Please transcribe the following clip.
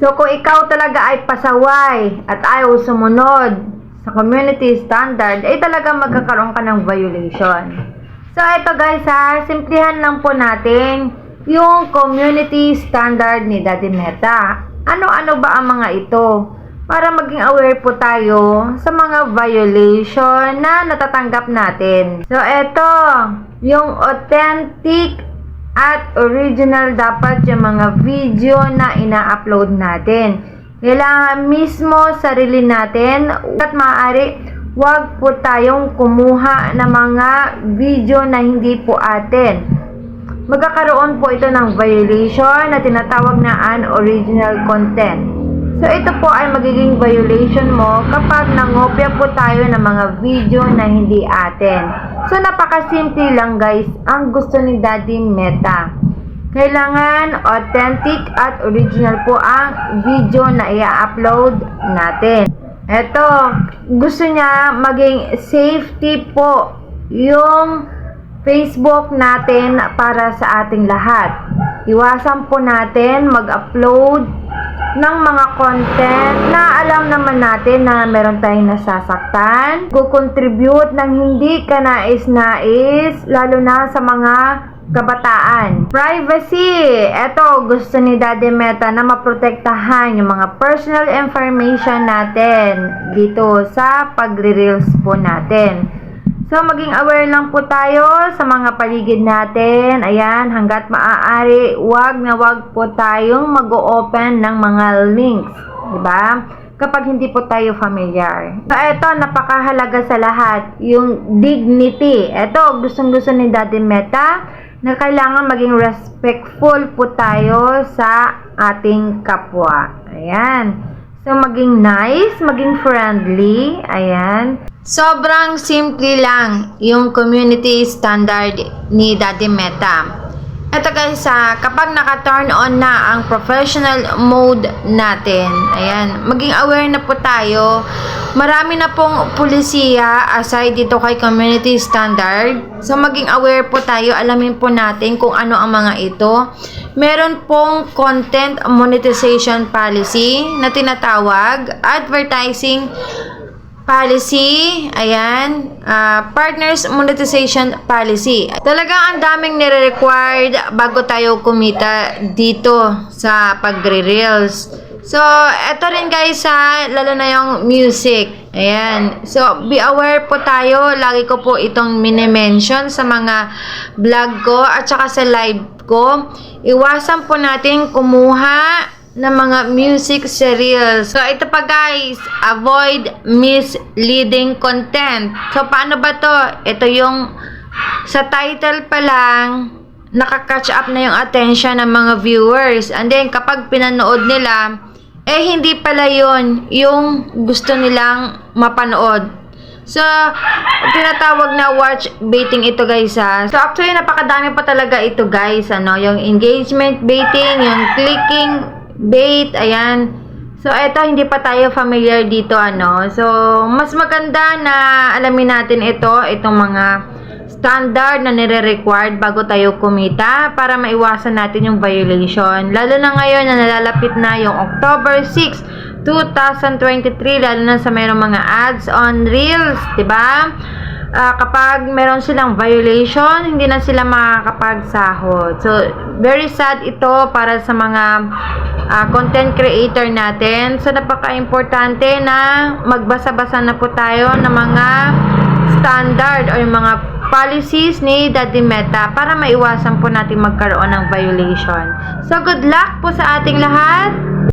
So kung ikaw talaga ay pasaway at ayaw sumunod sa community standard, ay talaga magkakaroon ka ng violation. So ito guys ha, simplihan lang po natin yung community standard ni Daddy Meta. Ano-ano ba ang mga ito? Para maging aware po tayo sa mga violation na natatanggap natin. So ito, yung authentic at original dapat yung mga video na ina-upload natin. Kailangan mismo sarili natin at maaari wag po tayong kumuha ng mga video na hindi po atin. Magkakaroon po ito ng violation na tinatawag na unoriginal content. So ito po ay magiging violation mo kapag nangopya po tayo ng mga video na hindi atin. So napakasimple lang guys ang gusto ni Daddy Meta. Kailangan authentic at original po ang video na i-upload natin. Ito, gusto niya maging safety po yung Facebook natin para sa ating lahat. Iwasan po natin mag-upload ng mga content na alam naman natin na meron tayong nasasaktan, kukontribute ng hindi ka nais-nais, lalo na sa mga kabataan. Privacy! Ito, gusto ni Daddy Meta na maprotektahan yung mga personal information natin dito sa pagre-reels po natin. So, maging aware lang po tayo sa mga paligid natin. Ayan, hanggat maaari, wag na wag po tayong mag-o-open ng mga links. Diba? Kapag hindi po tayo familiar. So, ito, napakahalaga sa lahat. Yung dignity. Ito, gustong-gusto ni Daddy Meta na kailangan maging respectful po tayo sa ating kapwa. Ayan. So, maging nice, maging friendly. Ayan. Sobrang simple lang yung community standard ni Daddy Meta. Ito guys, kapag naka-turn on na ang professional mode natin, ayan, maging aware na po tayo. Marami na pong pulisiya aside dito kay community standard. So, maging aware po tayo. Alamin po natin kung ano ang mga ito. Meron pong content monetization policy na tinatawag, advertising policy, ayan, partners monetization policy. Talagang ang daming nire-required bago tayo kumita dito sa pagre-reels. So, eto rin guys lalo na yung music. Ayan. So, be aware po tayo. Lagi ko po itong mini-mention sa mga vlog ko at saka sa live ko. Iwasan po natin kumuha ng mga music sa reels. So, ito pa guys, avoid misleading content. So, paano ba to? Ito yung sa title pa lang, nakaka-catch up na yung attention ng mga viewers. And then, kapag pinanood nila, hindi pala yun yung gusto nilang mapanood. So, tinatawag na watch baiting ito guys So, actually, napakadami pa talaga ito guys. Yung engagement baiting, yung clicking bait, ayan. So, eto, hindi pa tayo familiar dito, So, mas maganda na alamin natin itong mga standard na nire-required bago tayo kumita para maiwasan natin yung violation. Lalo na ngayon na nalalapit na yung October 6, 2023, lalo na sa mayroong mga ads on Reels, diba? Kapag meron silang violation, hindi na sila makakapagsahod. So, very sad ito para sa mga content creator natin. So, napaka-importante na magbasa-basa na po tayo ng mga standard o yung mga policies ni Daddy Meta para maiwasan po natin magkaroon ng violation. So, good luck po sa ating lahat.